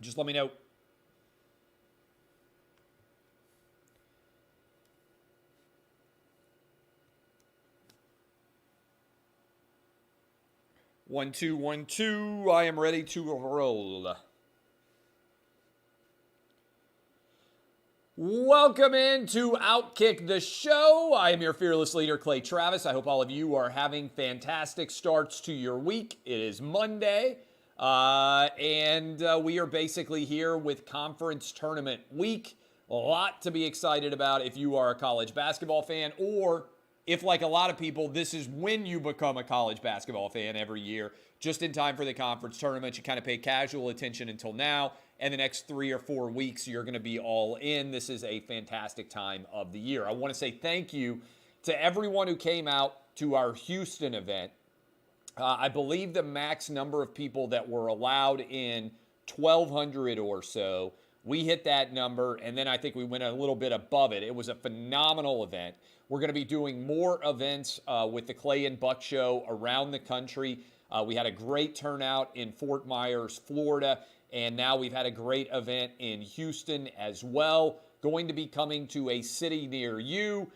Just let me know. One, two, 1, 2. I am ready to roll. Welcome into Outkick the Show. I am your fearless leader, Clay Travis. I hope all of you are having fantastic starts to your week. It is Monday, and we are basically here with conference tournament week. A lot to be excited about if you are a college basketball fan, or if, like a lot of people, this is when you become a college basketball fan every year, just in time for the conference tournament. You kind of pay casual attention until now, and the next 3 or 4 weeks, you're going to be all in. This is a fantastic time of the year. I want to say thank you to everyone who came out to our Houston event. I believe the max number of people that were allowed in, 1,200 or so. We hit that number, and then I think we went a little bit above it. It was a phenomenal event. We're going to be doing more events with the Clay and Buck Show around the country. We had a great turnout in Fort Myers, Florida, and now we've had a great event in Houston as well. Going to be coming to a city near you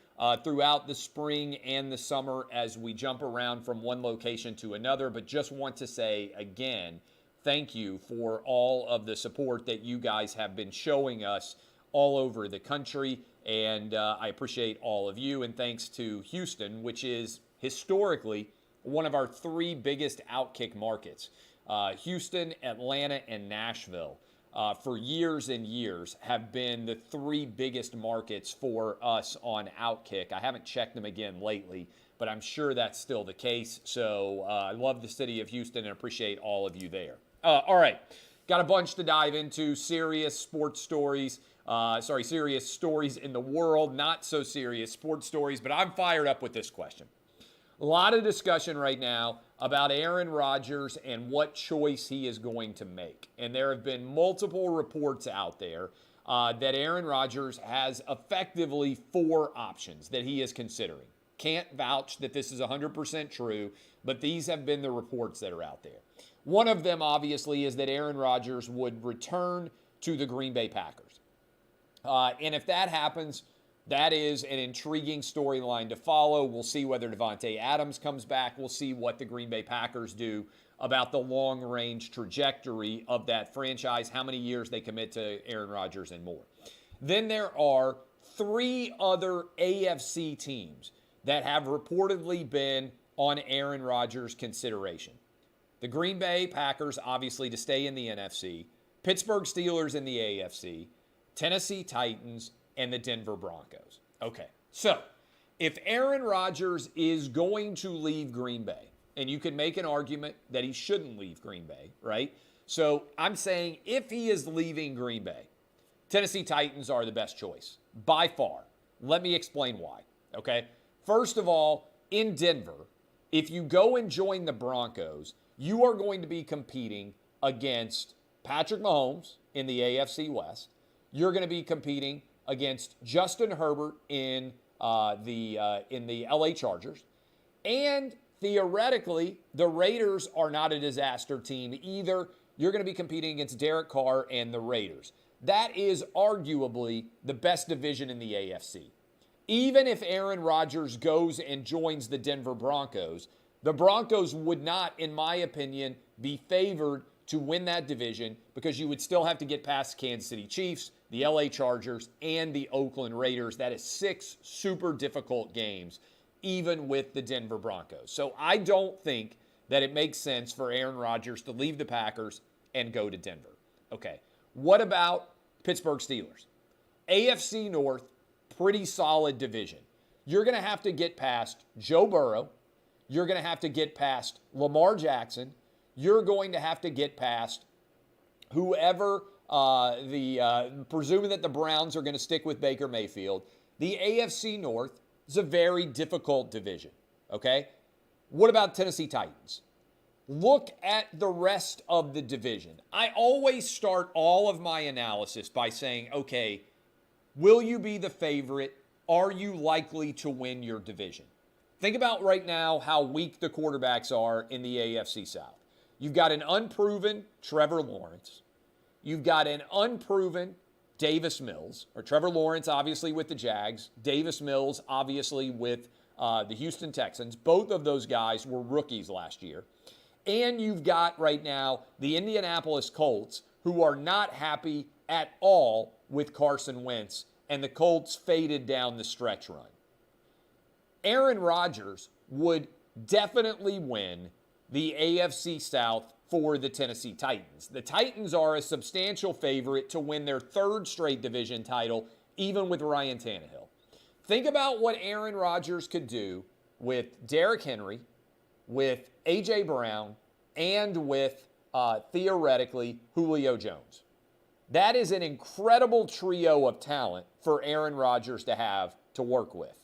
throughout the spring and the summer as we jump around from one location to another. But just want to say again, thank you for all of the support that you guys have been showing us all over the country. And I appreciate all of you. And thanks to Houston, which is historically one of our 3 biggest Outkick markets. Houston, Atlanta, and Nashville, for years and years, have been the 3 biggest markets for us on Outkick. I haven't checked them again lately, but I'm sure that's still the case. So I love the city of Houston and appreciate all of you there. All right, got a bunch to dive into. Serious sports stories. Serious stories in the world, not so serious sports stories, but I'm fired up with this question. A lot of discussion right now about Aaron Rodgers and what choice he is going to make. And there have been multiple reports out there that Aaron Rodgers has effectively 4 options that he is considering. Can't vouch that this is 100% true, but these have been the reports that are out there. One of them, obviously, is that Aaron Rodgers would return to the Green Bay Packers. And if that happens, that is an intriguing storyline to follow. We'll see whether Devontae Adams comes back. We'll see what the Green Bay Packers do about the long-range trajectory of that franchise, how many years they commit to Aaron Rodgers and more. Then there are 3 other AFC teams that have reportedly been on Aaron Rodgers' consideration. The Green Bay Packers, obviously, to stay in the NFC. Pittsburgh Steelers in the AFC. Tennessee Titans, and the Denver Broncos. Okay, so if Aaron Rodgers is going to leave Green Bay, and you can make an argument that he shouldn't leave Green Bay, right? So I'm saying if he is leaving Green Bay, Tennessee Titans are the best choice, by far. Let me explain why, okay? First of all, in Denver, if you go and join the Broncos, you are going to be competing against Patrick Mahomes in the AFC West. You're going to be competing against Justin Herbert in the LA Chargers. And theoretically, the Raiders are not a disaster team either. You're going to be competing against Derek Carr and the Raiders. That is arguably the best division in the AFC. Even if Aaron Rodgers goes and joins the Denver Broncos, the Broncos would not, in my opinion, be favored to win that division because you would still have to get past Kansas City Chiefs, the LA Chargers, and the Oakland Raiders. That is 6 super difficult games, even with the Denver Broncos. So I don't think that it makes sense for Aaron Rodgers to leave the Packers and go to Denver. Okay, what about Pittsburgh Steelers? AFC North, pretty solid division. You're going to have to get past Joe Burrow. You're going to have to get past Lamar Jackson. You're going to have to get past whoever, presuming that the Browns are going to stick with Baker Mayfield. The AFC North is a very difficult division, okay? What about Tennessee Titans? Look at the rest of the division. I always start all of my analysis by saying, okay, will you be the favorite? Are you likely to win your division? Think about right now how weak the quarterbacks are in the AFC South. You've got an unproven Trevor Lawrence. you've got an unproven Davis Mills, or Trevor Lawrence, obviously with the Jags, Davis Mills, obviously with the Houston Texans. Both of those guys were rookies last year. And you've got right now the Indianapolis Colts, who are not happy at all with Carson Wentz, and the Colts faded down the stretch run. Aaron Rodgers would definitely win the AFC South for the Tennessee Titans. The Titans are a substantial favorite to win their third straight division title, even with Ryan Tannehill. Think about what Aaron Rodgers could do with Derrick Henry, with A.J. Brown, and with, theoretically, Julio Jones. That is an incredible trio of talent for Aaron Rodgers to have to work with.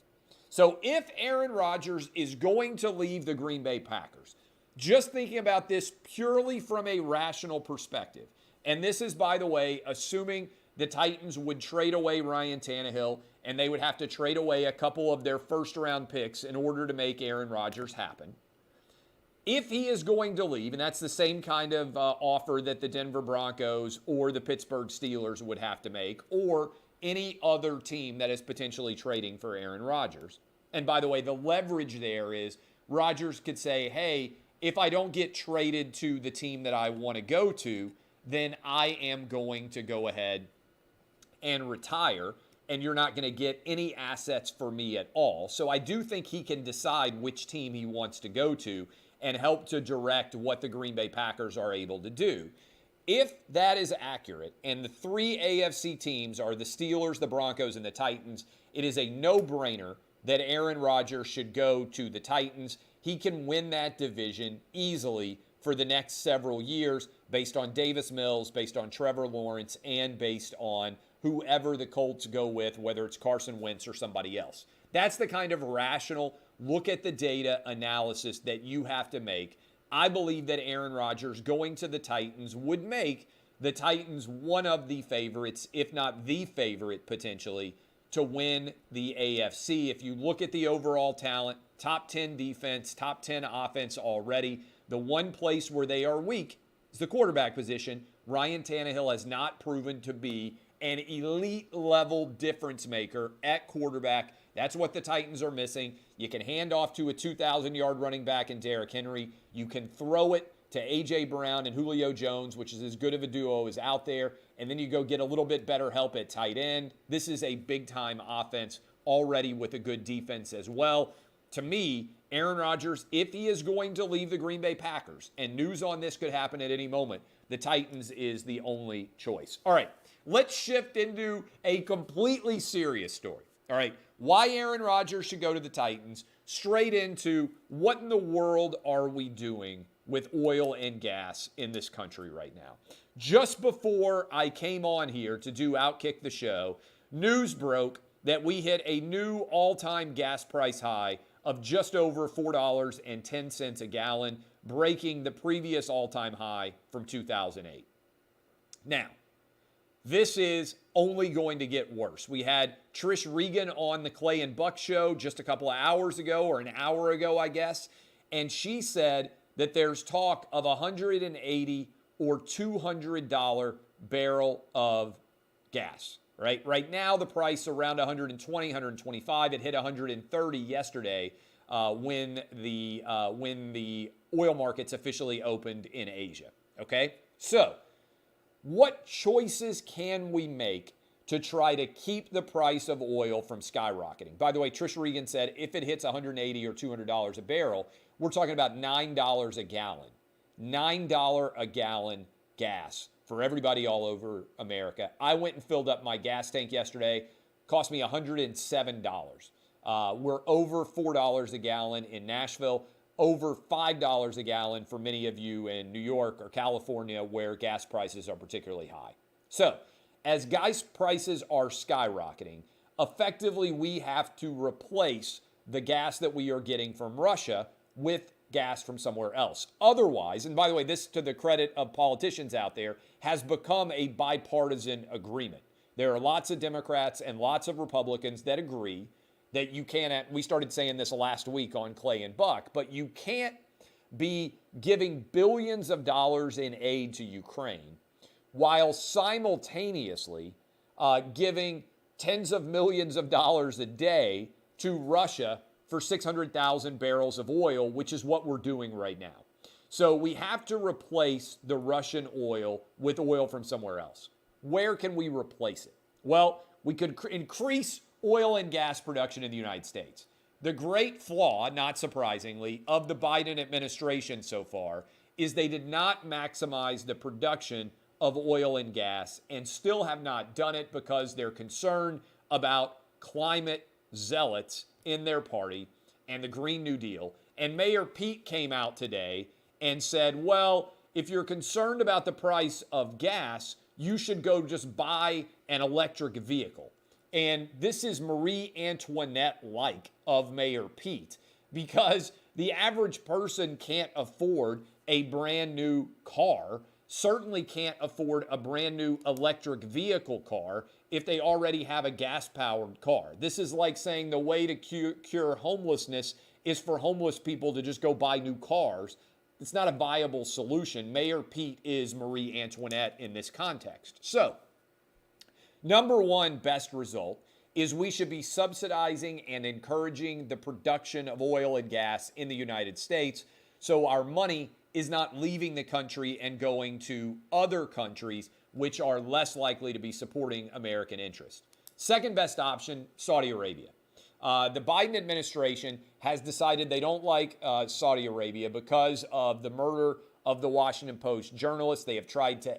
So if Aaron Rodgers is going to leave the Green Bay Packers, just thinking about this purely from a rational perspective, and this is, by the way, assuming the Titans would trade away Ryan Tannehill and they would have to trade away a couple of their first-round picks in order to make Aaron Rodgers happen. If he is going to leave, and that's the same kind of offer that the Denver Broncos or the Pittsburgh Steelers would have to make, or any other team that is potentially trading for Aaron Rodgers. And by the way, the leverage there is Rodgers could say, hey, if I don't get traded to the team that I want to go to, then I am going to go ahead and retire, and you're not going to get any assets for me at all. So I do think he can decide which team he wants to go to and help to direct what the Green Bay Packers are able to do. If that is accurate, and the three AFC teams are the Steelers, the Broncos, and the Titans, it is a no-brainer that Aaron Rodgers should go to the Titans. He can win that division easily for the next several years based on Davis Mills, based on Trevor Lawrence, and based on whoever the Colts go with, whether it's Carson Wentz or somebody else. That's the kind of rational look at the data analysis that you have to make. I believe that Aaron Rodgers going to the Titans would make the Titans one of the favorites, if not the favorite potentially, to win the AFC. If you look at the overall talent, top 10 defense, top 10 offense already, the one place where they are weak is the quarterback position. Ryan Tannehill has not proven to be an elite level difference maker at quarterback. That's what the Titans are missing. You can hand off to a 2,000-yard running back in Derrick Henry. You can throw it to A.J. Brown and Julio Jones, which is as good of a duo as out there, and then you go get a little bit better help at tight end. This is a big-time offense already with a good defense as well. To me, Aaron Rodgers, if he is going to leave the Green Bay Packers, and news on this could happen at any moment, the Titans is the only choice. All right, let's shift into a completely serious story. All right, why Aaron Rodgers should go to the Titans, straight into what in the world are we doing with oil and gas in this country right now. Just before I came on here to do Outkick the Show, news broke that we hit a new all-time gas price high of just over $4.10 a gallon, breaking the previous all-time high from 2008. Now, this is only going to get worse. We had Trish Regan on the Clay and Buck show just a couple of hours ago, or an hour ago, I guess, and she said that there's talk of $180 or $200 barrel of gas. Right now, the price around 120, 125. It hit 130 yesterday when the oil markets officially opened in Asia. Okay, so what choices can we make to try to keep the price of oil from skyrocketing? By the way, Trish Regan said if it hits $180 or $200 a barrel, we're talking about $9 a gallon. $9 a gallon gas for everybody all over America. I went and filled up my gas tank yesterday. Cost me $107. We're over $4 a gallon in Nashville, over $5 a gallon for many of you in New York or California where gas prices are particularly high. So, as gas prices are skyrocketing, effectively we have to replace the gas that we are getting from Russia with gas from somewhere else. Otherwise, and by the way, this to the credit of politicians out there, has become a bipartisan agreement. There are lots of Democrats and lots of Republicans that agree that you can't, we started saying this last week on Clay and Buck, but you can't be giving billions of dollars in aid to Ukraine while simultaneously giving tens of millions of dollars a day to Russia for 600,000 barrels of oil, which is what we're doing right now. So we have to replace the Russian oil with oil from somewhere else. Where can we replace it? Well, we could increase oil and gas production in the United States. The great flaw, not surprisingly, of the Biden administration so far is they did not maximize the production of oil and gas and still have not done it because they're concerned about climate zealots in their party and the Green New Deal. And Mayor Pete came out today and said, well, if you're concerned about the price of gas, you should go just buy an electric vehicle. And this is Marie Antoinette-like of Mayor Pete, because the average person can't afford a brand new car, certainly can't afford a brand new electric vehicle car if they already have a gas-powered car. This is like saying the way to cure homelessness is for homeless people to just go buy new cars. It's not a viable solution. Mayor Pete is Marie Antoinette in this context. So, number one best result is we should be subsidizing and encouraging the production of oil and gas in the United States so our money is not leaving the country and going to other countries which are less likely to be supporting American interests. Second best option, Saudi Arabia. The Biden administration has decided they don't like Saudi Arabia because of the murder of the Washington Post journalist. They have tried to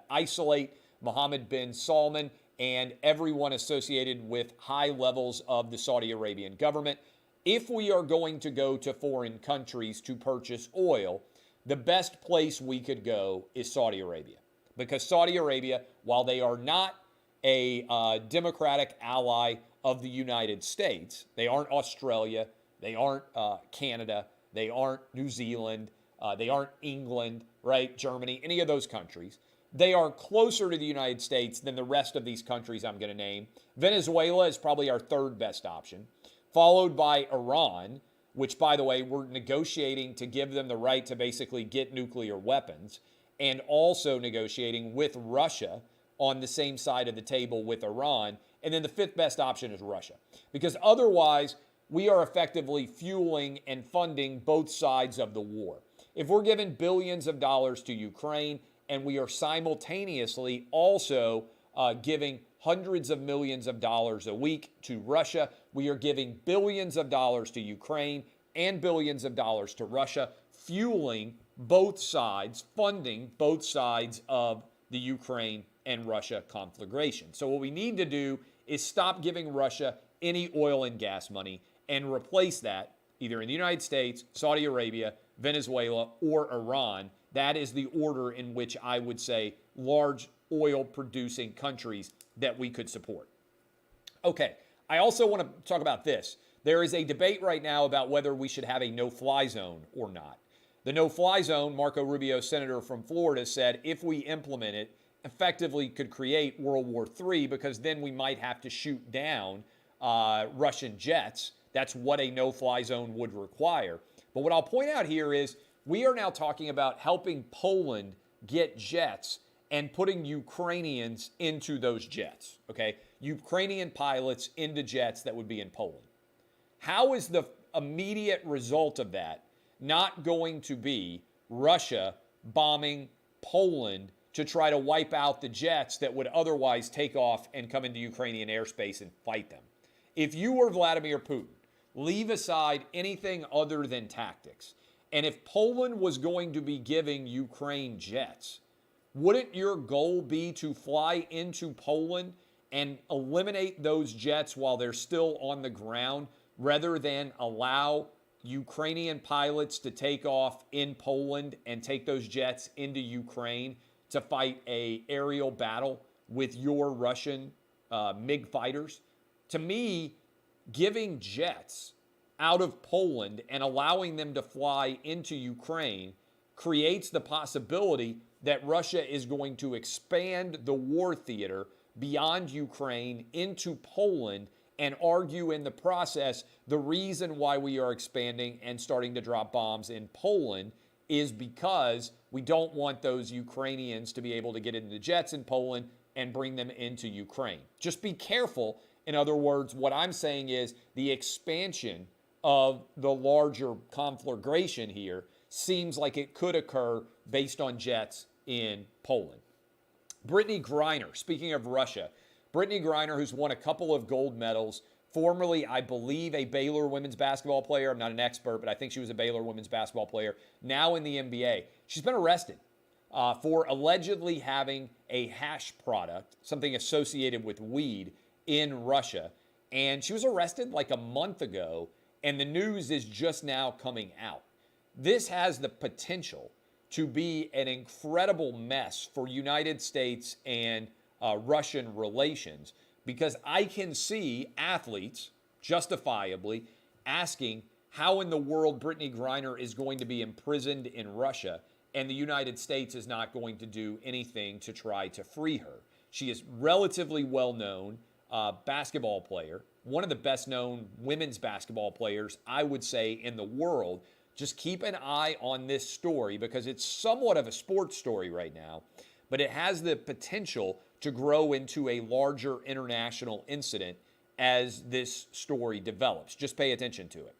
isolate Mohammed bin Salman and everyone associated with high levels of the Saudi Arabian government. If we are going to go to foreign countries to purchase oil, the best place we could go is Saudi Arabia. Because Saudi Arabia, while they are not a democratic ally of the United States, they aren't Australia, they aren't Canada, they aren't New Zealand, they aren't England, right? Germany, any of those countries. They are closer to the United States than the rest of these countries I'm going to name. Venezuela is probably our third best option, followed by Iran, which, by the way, we're negotiating to give them the right to basically get nuclear weapons, and also negotiating with Russia on the same side of the table with Iran. And then the fifth best option is Russia, because otherwise we are effectively fueling and funding both sides of the war. If we're giving billions of dollars to Ukraine and we are simultaneously also giving hundreds of millions of dollars a week to Russia, we are giving billions of dollars to Ukraine and billions of dollars to Russia, fueling both sides, funding both sides of the Ukraine and Russia conflagration. So what we need to do is stop giving Russia any oil and gas money and replace that either in the United States, Saudi Arabia, Venezuela, or Iran. That is the order in which I would say large oil-producing countries that we could support. Okay, I also want to talk about this. There is a debate right now about whether we should have a no-fly zone or not. The no-fly zone, Marco Rubio, senator from Florida, said if we implement it, effectively could create World War III because then we might have to shoot down Russian jets. That's what a no-fly zone would require. But what I'll point out here is we are now talking about helping Poland get jets and putting Ukrainians into those jets, okay? Ukrainian pilots into jets that would be in Poland. How is the immediate result of that not going to be Russia bombing Poland to try to wipe out the jets that would otherwise take off and come into Ukrainian airspace and fight them? If you were Vladimir Putin, leave aside anything other than tactics, and if Poland was going to be giving Ukraine jets, wouldn't your goal be to fly into Poland and eliminate those jets while they're still on the ground rather than allow Ukrainian pilots to take off in Poland and take those jets into Ukraine to fight an aerial battle with your Russian MiG fighters? To me, giving jets out of Poland and allowing them to fly into Ukraine creates the possibility that Russia is going to expand the war theater beyond Ukraine into Poland and argue in the process the reason why we are expanding and starting to drop bombs in Poland is because we don't want those Ukrainians to be able to get into jets in Poland and bring them into Ukraine. Just be careful. In other words, what I'm saying is the expansion of the larger conflagration here seems like it could occur based on jets in Poland. Brittney Griner, speaking of Russia, Brittney Griner, who's won a couple of gold medals, formerly, I believe, a Baylor women's basketball player. I'm not an expert, but I think she was a Baylor women's basketball player. Now in the NBA. She's been arrested for allegedly having a hash product, something associated with weed, in Russia. And she was arrested like a month ago, and the news is just now coming out. This has the potential to be an incredible mess for United States and Russian relations, because I can see athletes justifiably asking how in the world Brittney Griner is going to be imprisoned in Russia and the United States is not going to do anything to try to free her. She is relatively well-known basketball player, one of the best-known women's basketball players, I would say, in the world. Just keep an eye on this story because it's somewhat of a sports story right now, but it has the potential to grow into a larger international incident as this story develops. Just pay attention to it.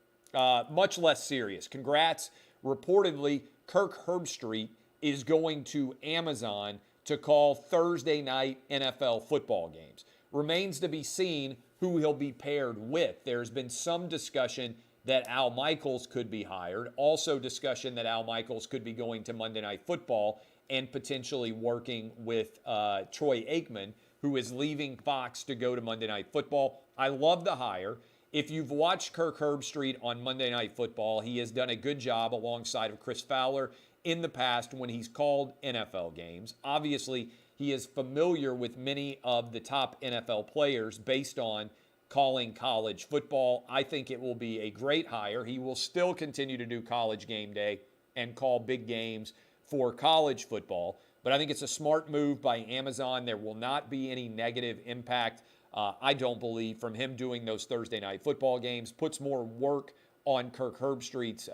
Much less serious. Congrats. Reportedly, Kirk Herbstreit is going to Amazon to call Thursday night NFL football games. Remains to be seen who he'll be paired with. There's been some discussion that Al Michaels could be hired. Also discussion that Al Michaels could be going to Monday Night Football and potentially working with Troy Aikman, who is leaving Fox to go to Monday Night Football. I love the hire. If you've watched Kirk Herbstreit on Monday Night Football, he has done a good job alongside of Chris Fowler in the past when he's called NFL games. Obviously, he is familiar with many of the top NFL players based on calling college football. I think it will be a great hire. He will still continue to do College Game Day and call big games for college football. But I think it's a smart move by Amazon. There will not be any negative impact, I don't believe, from him doing those Thursday night football games. Puts more work on Kirk Herbstreit's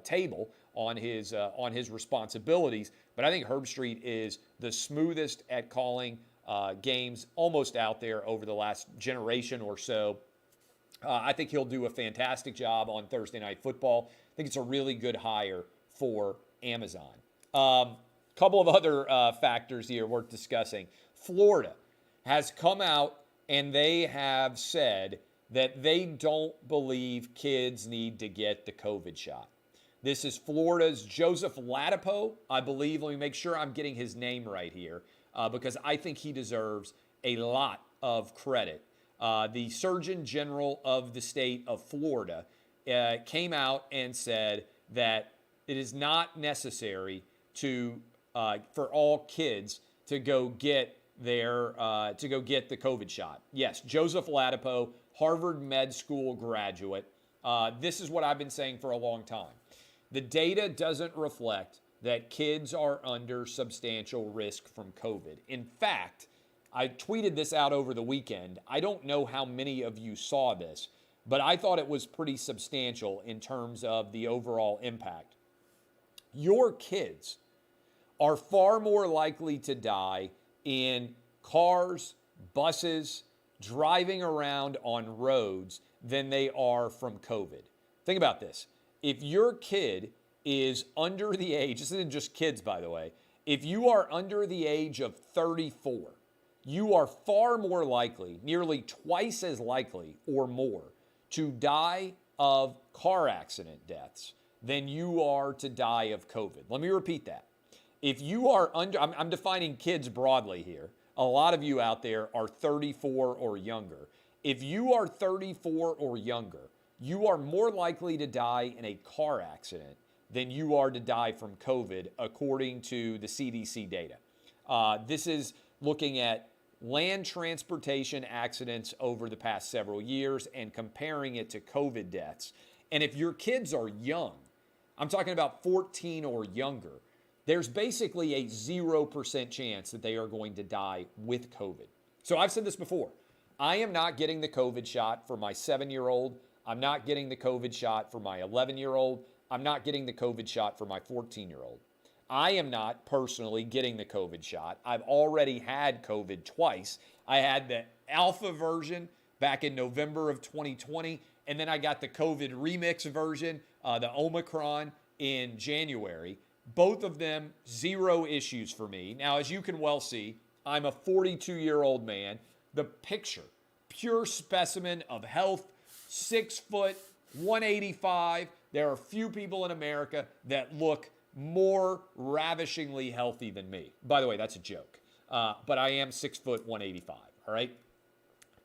table, on his responsibilities. But I think Herbstreit is the smoothest at calling games almost out there over the last generation or so. I think he'll do a fantastic job on Thursday night football. I think it's a really good hire for Amazon. Couple of other factors here worth discussing. Florida has come out and they have said that they don't believe kids need to get the COVID shot. This is Florida's Joseph Ladapo, I believe. Let me make sure I'm getting his name right here because I think he deserves a lot of credit. The Surgeon General of the state of Florida came out and said that it is not necessary for all kids to go get the COVID shot. Yes, Joseph Ladapo, Harvard Med School graduate. This is what I've been saying for a long time. The data doesn't reflect that kids are under substantial risk from COVID. In fact, I tweeted this out over the weekend. I don't know how many of you saw this, but I thought it was pretty substantial in terms of the overall impact. Your kids are far more likely to die in cars, buses, driving around on roads than they are from COVID. Think about this. If your kid is under the age, this isn't just kids, by the way, if you are under the age of 34, you are far more likely, nearly twice as likely or more, to die of car accident deaths than you are to die of COVID. Let me repeat that. If you are under, I'm defining kids broadly here. A lot of you out there are 34 or younger. If you are 34 or younger, you are more likely to die in a car accident than you are to die from COVID, according to the CDC data. This is looking at land transportation accidents over the past several years and comparing it to COVID deaths. And if your kids are young, I'm talking about 14 or younger, there's basically a 0% chance that they are going to die with COVID. So I've said this before. I am not getting the COVID shot for my 7-year-old. I'm not getting the COVID shot for my 11-year-old. I'm not getting the COVID shot for my 14-year-old. I am not personally getting the COVID shot. I've already had COVID twice. I had the alpha version back in November of 2020, and then I got the COVID remix version, the Omicron, in January. Both of them, zero issues for me. Now, as you can well see, I'm a 42-year-old man. The picture, pure specimen of health, 6 foot, 185. There are few people in America that look more ravishingly healthy than me. By the way, that's a joke. But I am 6 foot, 185, all right?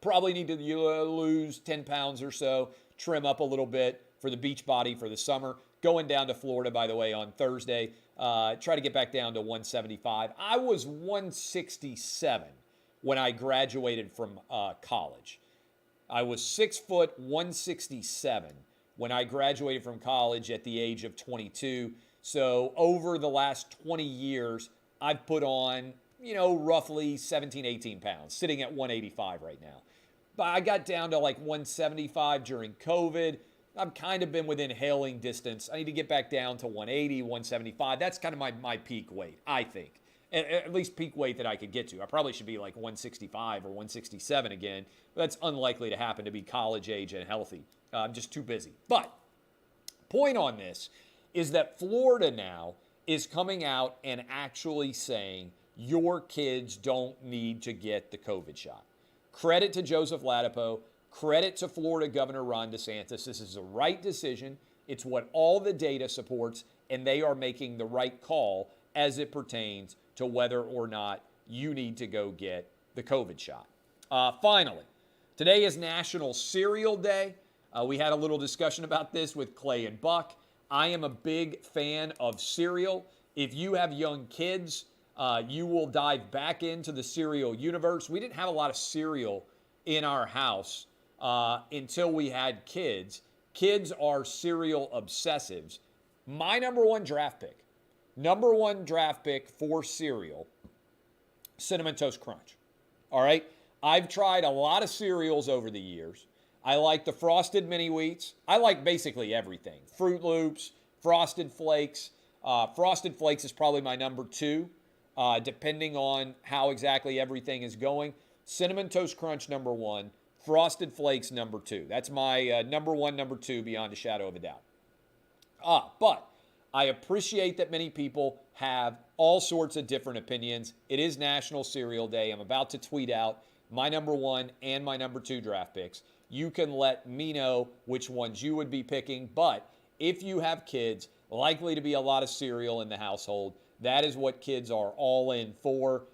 Probably need to lose 10 pounds or so, trim up a little bit for the beach body for the summer. Going down to Florida, by the way, on Thursday. Try to get back down to 175. I was 167 when I graduated from college. I was 6 foot, 167 when I graduated from college at the age of 22. So over the last 20 years, I've put on, roughly 17, 18 pounds, sitting at 185 right now. But I got down to like 175 during COVID. I've kind of been within hailing distance. I need to get back down to 180, 175. That's kind of my peak weight, I think. At least peak weight that I could get to. I probably should be like 165 or 167 again. But that's unlikely to happen to be college age and healthy. I'm just too busy. But point on this is that Florida now is coming out and actually saying your kids don't need to get the COVID shot. Credit to Joseph Ladapo. Credit to Florida Governor Ron DeSantis. This is the right decision. It's what all the data supports, and they are making the right call as it pertains to whether or not you need to go get the COVID shot. Finally, today is National Cereal Day. We had a little discussion about this with Clay and Buck. I am a big fan of cereal. If you have young kids, you will dive back into the cereal universe. We didn't have a lot of cereal in our house until we had kids. Kids are cereal obsessives. My number one draft pick for cereal, Cinnamon Toast Crunch. All right? I've tried a lot of cereals over the years. I like the Frosted Mini Wheats. I like basically everything. Fruit Loops, Frosted Flakes. Frosted Flakes is probably my number 2, depending on how exactly everything is going. Cinnamon Toast Crunch, number 1. Frosted Flakes, number 2. That's my number 1, number 2, beyond a shadow of a doubt. But I appreciate that many people have all sorts of different opinions. It is National Cereal Day. I'm about to tweet out my number 1 and my number 2 draft picks. You can let me know which ones you would be picking. But if you have kids, likely to be a lot of cereal in the household. That is what kids are all in for.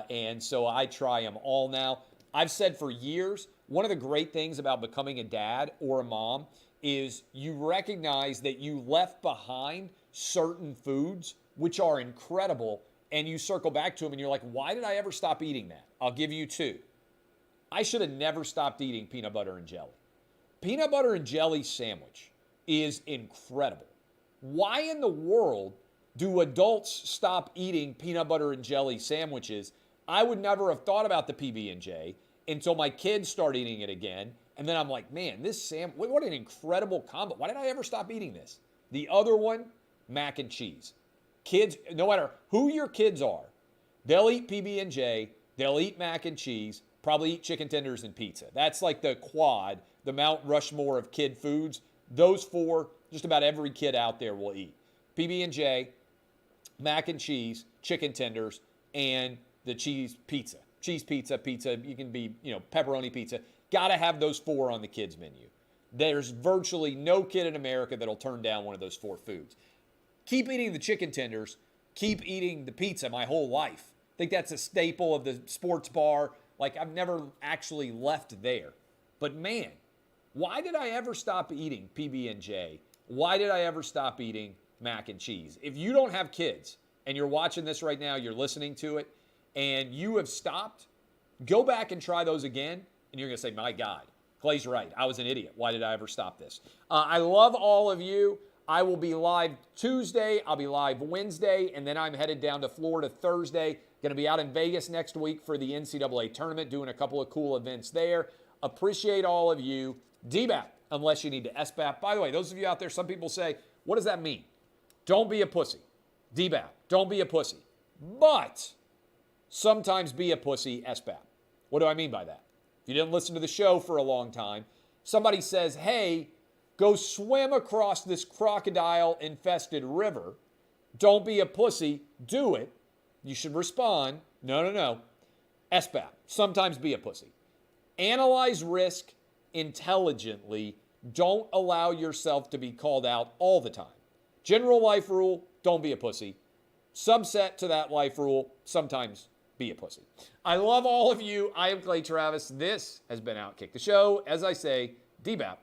And so I try them all now. I've said for years, one of the great things about becoming a dad or a mom is you recognize that you left behind certain foods, which are incredible, and you circle back to them and you're like, why did I ever stop eating that? I'll give you 2. I should have never stopped eating peanut butter and jelly. Peanut butter and jelly sandwich is incredible. Why in the world do adults stop eating peanut butter and jelly sandwiches? I would never have thought about the PB&J until my kids start eating it again. And then I'm like, man, what an incredible combo. Why did I ever stop eating this? The other one, mac and cheese. Kids, no matter who your kids are, they'll eat PB&J, they'll eat mac and cheese, probably eat chicken tenders and pizza. That's like the quad, the Mount Rushmore of kid foods. Those 4, just about every kid out there will eat. PB&J, mac and cheese, chicken tenders, and the cheese pizza. Cheese pizza, you can be, pepperoni pizza. Got to have those 4 on the kids' menu. There's virtually no kid in America that'll turn down one of those 4 foods. Keep eating the chicken tenders. Keep eating the pizza my whole life. I think that's a staple of the sports bar. Like, I've never actually left there. But man, why did I ever stop eating PB&J? Why did I ever stop eating mac and cheese? If you don't have kids and you're watching this right now, you're listening to it, and you have stopped, go back and try those again, and you're going to say, my God, Clay's right. I was an idiot. Why did I ever stop this? I love all of you. I will be live Tuesday. I'll be live Wednesday, and then I'm headed down to Florida Thursday. Going to be out in Vegas next week for the NCAA tournament, doing a couple of cool events there. Appreciate all of you. DBAP, unless you need to SBAP. By the way, those of you out there, some people say, What does that mean? Don't be a pussy. DBAP, don't be a pussy. But sometimes be a pussy, SBAP. What do I mean by that? If you didn't listen to the show for a long time, somebody says, hey, go swim across this crocodile-infested river. Don't be a pussy. Do it. You should respond, no. SBAP, sometimes be a pussy. Analyze risk intelligently. Don't allow yourself to be called out all the time. General life rule, don't be a pussy. Subset to that life rule, sometimes be a pussy. I love all of you. I am Clay Travis. This has been Outkick the Show. As I say, DBAP.